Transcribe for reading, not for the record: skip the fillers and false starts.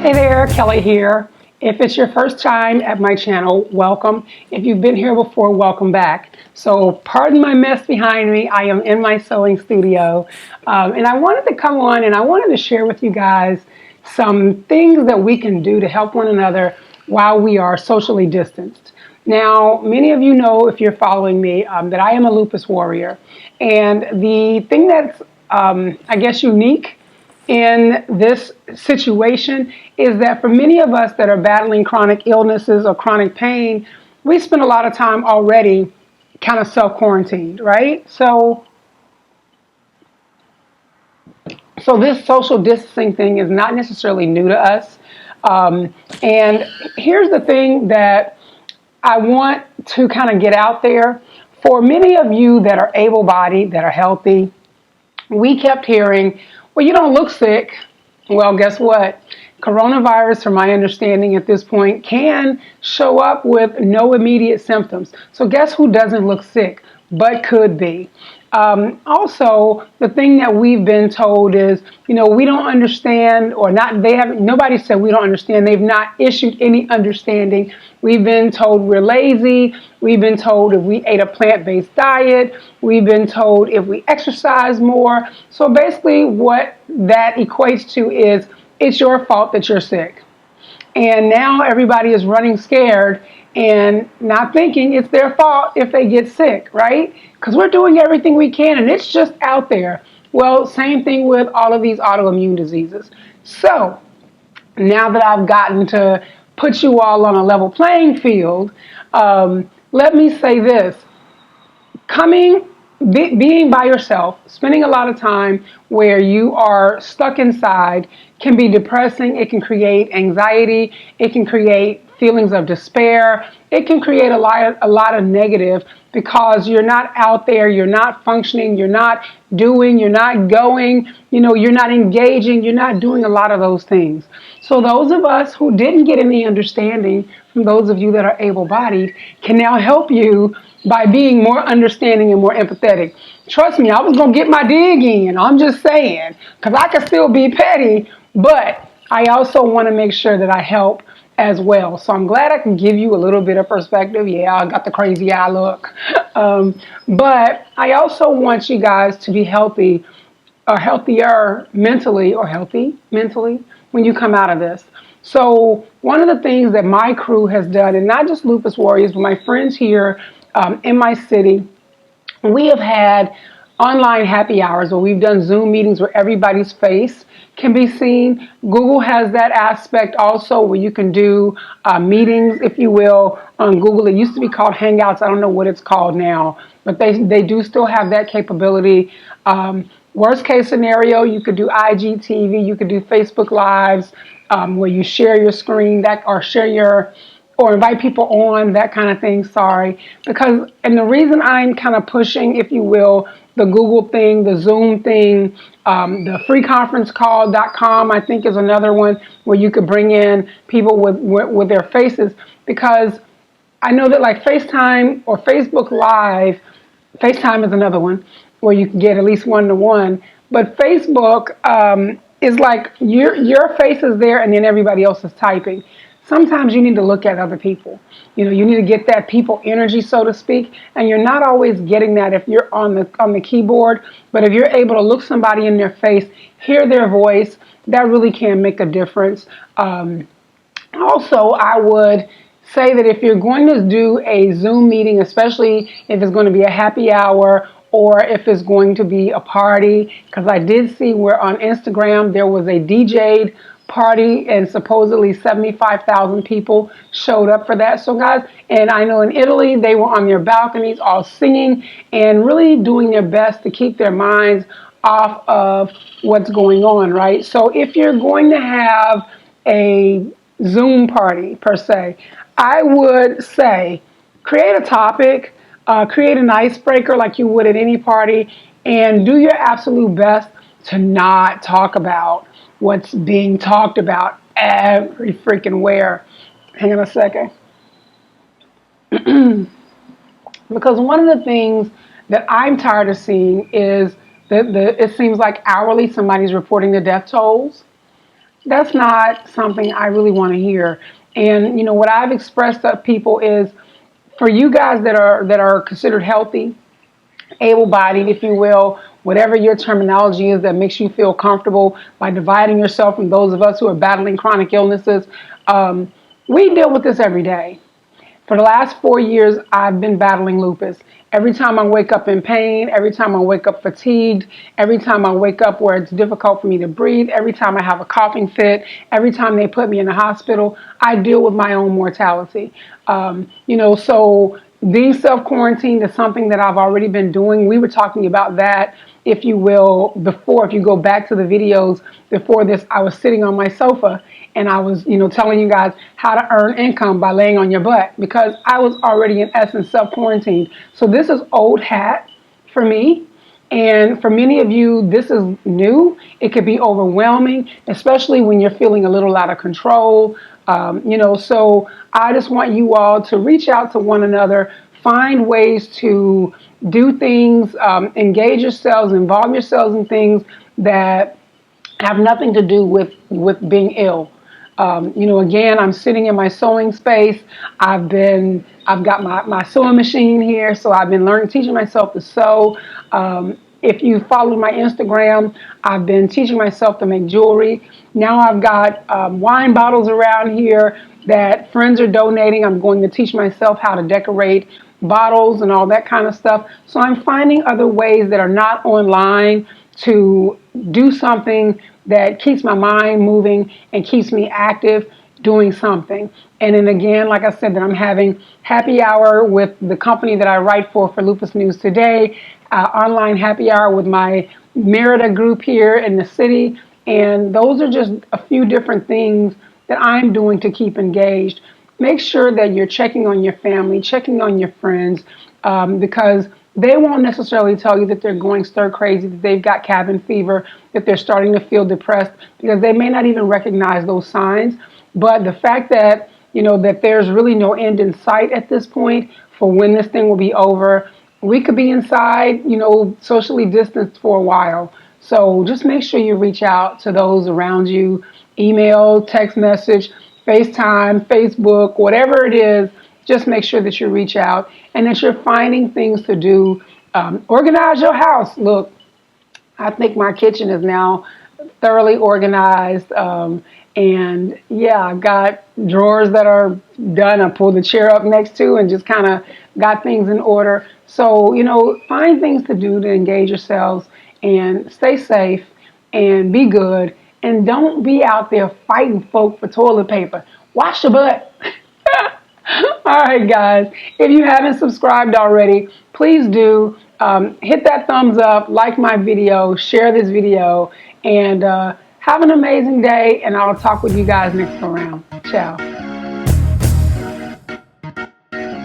Hey there, Kelly here. If it's your first time at my channel, welcome. If you've been here before, welcome back. So pardon my mess behind me. I am in my sewing studio. And I wanted to come on and I wanted to share with you guys some things that we can do to help one another while we are socially distanced. Now, many of you know, if you're following me, that I am a lupus warrior. And the thing that's, I guess, unique in this situation is that for many of us that are battling chronic illnesses or chronic pain, we spend a lot of time already kind of self-quarantined, right? So this social distancing thing is not necessarily new to us. And here's the thing that I want to kind of get out there. For many of you that are able-bodied, that are healthy, we kept hearing, well, you don't look sick. Well, guess what? Coronavirus, from my understanding at this point, can show up with no immediate symptoms. So guess who doesn't look sick, but could be? Also, the thing that we've been told is, we don't understand, or not, nobody said we don't understand. They've not issued any understanding. We've been told we're lazy. We've been told if we ate a plant-based diet. We've been told if we exercise more. So basically what that equates to is it's your fault that you're sick. And now everybody is running scared and not thinking it's their fault if they get sick, right? Because we're doing everything we can and it's just out there. Well, same thing with all of these autoimmune diseases. So now that I've gotten to put you all on a level playing field, let me say this. Being by yourself, spending a lot of time where you are stuck inside can be depressing. It can create anxiety. It can create feelings of despair. It can create a lot of negative because you're not out there, you're not functioning, you're not doing, you're not going, you're not engaging, you're not doing a lot of those things. So those of us who didn't get any understanding from those of you that are able-bodied can now help you by being more understanding and more empathetic. Trust me, I was going to get my dig in. I'm just saying, because I can still be petty, but I also want to make sure that I help as well. So I'm glad I can give you a little bit of perspective. Yeah, I got the crazy eye look. But I also want you guys to be healthy or healthier mentally or healthy mentally when you come out of this. So one of the things that my crew has done, and not just Lupus Warriors, but my friends here in my city, we have had online happy hours where we've done Zoom meetings where everybody's face can be seen. Google has that aspect also where you can do meetings, if you will, on Google. It used to be called Hangouts. I don't know what it's called now, but they do still have that capability. Worst case scenario, you could do IGTV, you could do Facebook Lives where you share your screen or invite people on, that kind of thing, and the reason I'm kind of pushing, if you will, the Google thing, the Zoom thing, the freeconferencecall.com, I think is another one where you could bring in people with their faces, because I know that like FaceTime or Facebook Live, FaceTime is another one where you can get at least one-to-one, but Facebook is like your face is there and then everybody else is typing. Sometimes you need to look at other people. You need to get that people energy, so to speak, and you're not always getting that if you're on the keyboard, but if you're able to look somebody in their face, hear their voice, that really can make a difference. Also, I would say that if you're going to do a Zoom meeting, especially if it's going to be a happy hour or if it's going to be a party, because I did see where on Instagram there was a DJ'd party and supposedly 75,000 people showed up for that. So guys, and I know in Italy they were on their balconies all singing and really doing their best to keep their minds off of what's going on, right? So if you're going to have a Zoom party per se, I would say create a topic, create an icebreaker like you would at any party, and do your absolute best to not talk about what's being talked about every freaking where. Hang on a second. Because one of the things that I'm tired of seeing is that it seems like hourly somebody's reporting the death tolls. That's not something I really want to hear. And what I've expressed to people is, for you guys that are considered healthy, able-bodied, if you will, whatever your terminology is that makes you feel comfortable by dividing yourself from those of us who are battling chronic illnesses. We deal with this every day. For the last 4 years, I've been battling lupus. Every time I wake up in pain, every time I wake up fatigued, every time I wake up where it's difficult for me to breathe, every time I have a coughing fit, every time they put me in the hospital, I deal with my own mortality. So being self-quarantined is something that I've already been doing. We were talking about that, if you will, before. If you go back to the videos before this, I was sitting on my sofa and I was, telling you guys how to earn income by laying on your butt, because I was already in essence self-quarantined. So this is old hat for me. And for many of you, this is new. It could be overwhelming, especially when you're feeling a little out of control. So I just want you all to reach out to one another, find ways to do things, engage yourselves, involve yourselves in things that have nothing to do with being ill. Again, I'm sitting in my sewing space. I've got my sewing machine here, so I've been teaching myself to sew. If you follow my Instagram, I've been teaching myself to make jewelry. Now I've got wine bottles around here that friends are donating. I'm going to teach myself how to decorate bottles and all that kind of stuff. So I'm finding other ways that are not online to do something that keeps my mind moving and keeps me active doing something. And then again, like I said, that I'm having happy hour with the company that I write for Lupus News Today, online happy hour with my Merida group here in the city. And those are just a few different things that I'm doing to keep engaged. Make sure that you're checking on your family, checking on your friends, because they won't necessarily tell you that they're going stir crazy, that they've got cabin fever, that they're starting to feel depressed, because they may not even recognize those signs. But the fact that, that there's really no end in sight at this point for when this thing will be over, we could be inside, socially distanced for a while. So just make sure you reach out to those around you, email, text message, FaceTime, Facebook, whatever it is. Just make sure that you reach out and that you're finding things to do. Organize your house. Look, I think my kitchen is now thoroughly organized. And yeah, I've got drawers that are done. I pulled the chair up next to and just kind of got things in order. So, find things to do to engage yourselves and stay safe and be good. And don't be out there fighting folk for toilet paper. Wash your butt. All right, guys. If you haven't subscribed already, please do. Hit that thumbs up, like my video, share this video, and have an amazing day. And I'll talk with you guys next go round. Ciao.